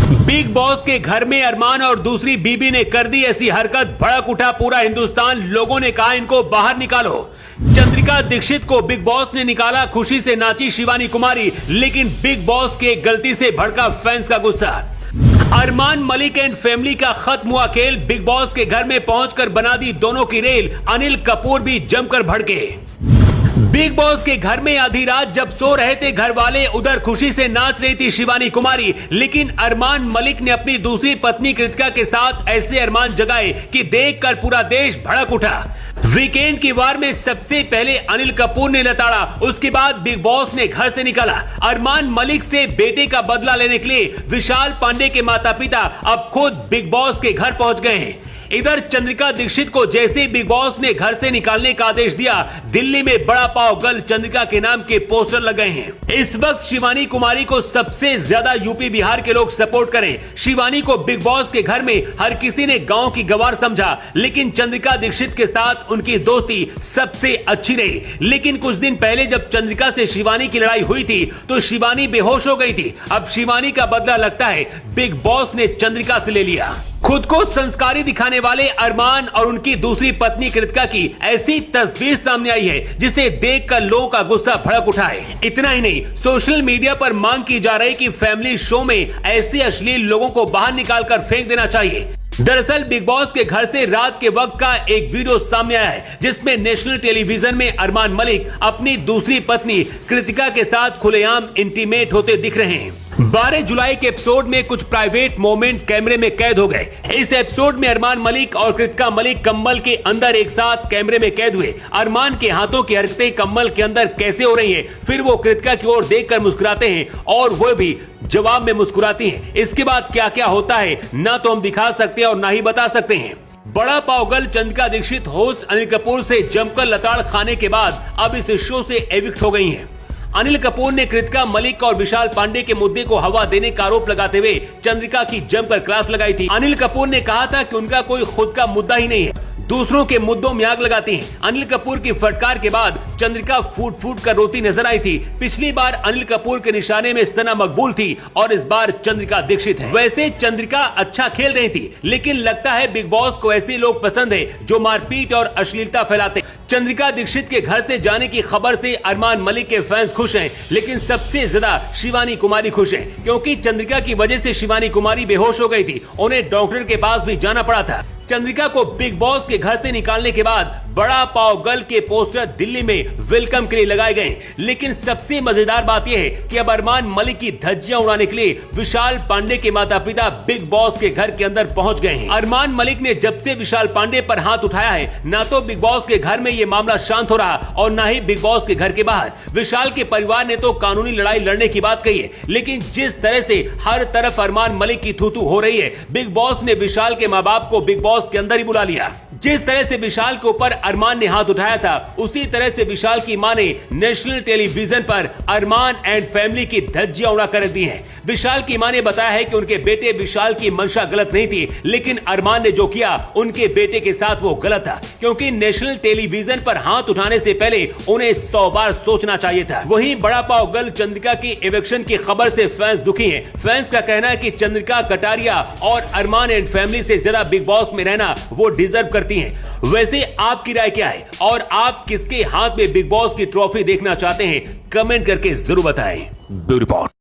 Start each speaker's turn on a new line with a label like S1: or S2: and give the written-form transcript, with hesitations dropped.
S1: Big boss के घर में अरमान और दूसरी बीबी ने कर दी ऐसी हरकत, भड़क उठा पूरा हिंदुस्तान। लोगों ने कहा इनको बाहर निकालो। चंद्रिका दीक्षित को बिग बॉस ने निकाला, खुशी से नाची शिवानी कुमारी, लेकिन बिग बॉस के गलती से भड़का फैंस का गुस्सा। अरमान मलिक एंड फैमिली का खत्म हुआ खेल, बिग बॉस के घर में पहुंचकर बना दी दोनों की रेल। अनिल कपूर भी जमकर भड़के। बिग बॉस के घर में आधी रात जब सो रहे थे घर वाले, उधर खुशी से नाच रही थी शिवानी कुमारी, लेकिन अरमान मलिक ने अपनी दूसरी पत्नी कृतिका के साथ ऐसे अरमान जगाए कि देखकर पूरा देश भड़क उठा। वीकेंड की वार में सबसे पहले अनिल कपूर ने लताड़ा, उसके बाद बिग बॉस ने घर से निकाला। अरमान मलिक से बेटे का बदला लेने के लिए विशाल पांडे के माता पिता अब खुद बिग बॉस के घर पहुंच गए हैं। इधर चंद्रिका दीक्षित को जैसे बिग बॉस ने घर से निकालने का आदेश दिया, दिल्ली में बड़ा पाव गर्ल चंद्रिका के नाम के पोस्टर लग गए हैं। इस वक्त शिवानी कुमारी को सबसे ज्यादा यूपी बिहार के लोग सपोर्ट करें। शिवानी को बिग बॉस के घर में हर किसी ने गांव की गवार समझा, लेकिन चंद्रिका दीक्षित के साथ उनकी दोस्ती सबसे अच्छी रही। लेकिन कुछ दिन पहले जब चंद्रिका से शिवानी की लड़ाई हुई थी तो शिवानी बेहोश हो गई थी। अब शिवानी का बदला लगता है बिग बॉस ने चंद्रिका से ले लिया। खुद को संस्कारी दिखाने वाले अरमान और उनकी दूसरी पत्नी कृतिका की ऐसी तस्वीर सामने आई है जिसे देखकर लोगों का गुस्सा भड़क उठा है। इतना ही नहीं, सोशल मीडिया पर मांग की जा रही कि फैमिली शो में ऐसे अश्लील लोगों को बाहर निकालकर फेंक देना चाहिए। दरअसल बिग बॉस के घर से रात के वक्त का एक वीडियो सामने आया है जिसमें नेशनल टेलीविजन में अरमान मलिक अपनी दूसरी पत्नी कृतिका के साथ खुलेआम इंटीमेट होते दिख रहे हैं। 12 जुलाई के एपिसोड में कुछ प्राइवेट मोमेंट कैमरे में कैद हो गए। इस एपिसोड में अरमान मलिक और कृतिका मलिक कम्बल के अंदर एक साथ कैमरे में कैद हुए। अरमान के हाथों की हरकतें कम्बल के अंदर कैसे हो रही हैं, फिर वो कृतिका की ओर देखकर मुस्कुराते हैं और वो भी जवाब में मुस्कुराती हैं। इसके बाद क्या क्या होता है ना तो हम दिखा सकते हैं और ना ही बता सकते हैं। बड़ा पावगल चंद्रिका दीक्षित होस्ट अनिल कपूर से जमकर लताड़ खाने के बाद अब इस शो से एविक्ट हो गई हैं। अनिल कपूर ने कृतिका मलिक और विशाल पांडे के मुद्दे को हवा देने का आरोप लगाते हुए चंद्रिका की जमकर क्लास लगाई थी। अनिल कपूर ने कहा था कि उनका कोई खुद का मुद्दा ही नहीं है, दूसरों के मुद्दों में आग लगाती हैं। अनिल कपूर की फटकार के बाद चंद्रिका फूट फूट कर रोती नजर आई थी। पिछली बार अनिल कपूर के निशाने में सना मकबूल थी और इस बार चंद्रिका दीक्षित है। वैसे चंद्रिका अच्छा खेल रही थी, लेकिन लगता है बिग बॉस को ऐसे लोग पसंद है जो मारपीट और अश्लीलता फैलाते। चंद्रिका दीक्षित के घर से जाने की खबर से अरमान मलिक के फैंस खुश हैं, लेकिन सबसे ज्यादा शिवानी कुमारी खुश हैं, क्योंकि चंद्रिका की वजह से शिवानी कुमारी बेहोश हो गई थी। उन्हें डॉक्टर के पास भी जाना पड़ा था। चंद्रिका को बिग बॉस के घर से निकालने के बाद बड़ा पाव गर्ल के पोस्टर दिल्ली में वेलकम के लिए लगाए गए, लेकिन सबसे मजेदार बात यह है कि अब अरमान मलिक की धज्जियां उड़ाने के लिए विशाल पांडे के माता पिता बिग बॉस के घर के अंदर पहुंच गए हैं। अरमान मलिक ने जब से विशाल पांडे पर हाथ उठाया है, ना तो बिग बॉस के घर में ये मामला शांत हो रहा और ना ही बिग बॉस के घर के बाहर। विशाल के परिवार ने तो कानूनी लड़ाई लड़ने की बात कही है, लेकिन जिस तरह से हर तरफ अरमान मलिक की थू थू हो रही है, बिग बॉस ने विशाल के माँ बाप को बिग बॉस के अंदर ही बुला लिया। जिस तरह से विशाल के ऊपर अरमान ने हाथ उठाया था, उसी तरह से विशाल की मां ने नेशनल टेलीविजन पर अरमान एंड फैमिली की धज्जियां उड़ा कर दी हैं। विशाल की मां ने बताया है कि उनके बेटे विशाल की मंशा गलत नहीं थी, लेकिन अरमान ने जो किया उनके बेटे के साथ वो गलत था, क्योंकि नेशनल टेलीविजन पर हाथ उठाने से पहले उन्हें 100 बार सोचना चाहिए था। वहीं बड़ा पाव गर्ल चंद्रिका की इवेक्शन की खबर से फैंस दुखी हैं। फैंस का कहना है कि चंद्रिका कटारिया और अरमान एंड फैमिली से ज्यादा बिग बॉस में रहना वो डिजर्व करती हैं। वैसे आपकी राय क्या है और आप किसके हाथ में बिग बॉस की ट्रॉफी देखना चाहते हैं, कमेंट करके जरूर बताएं। Beauty report.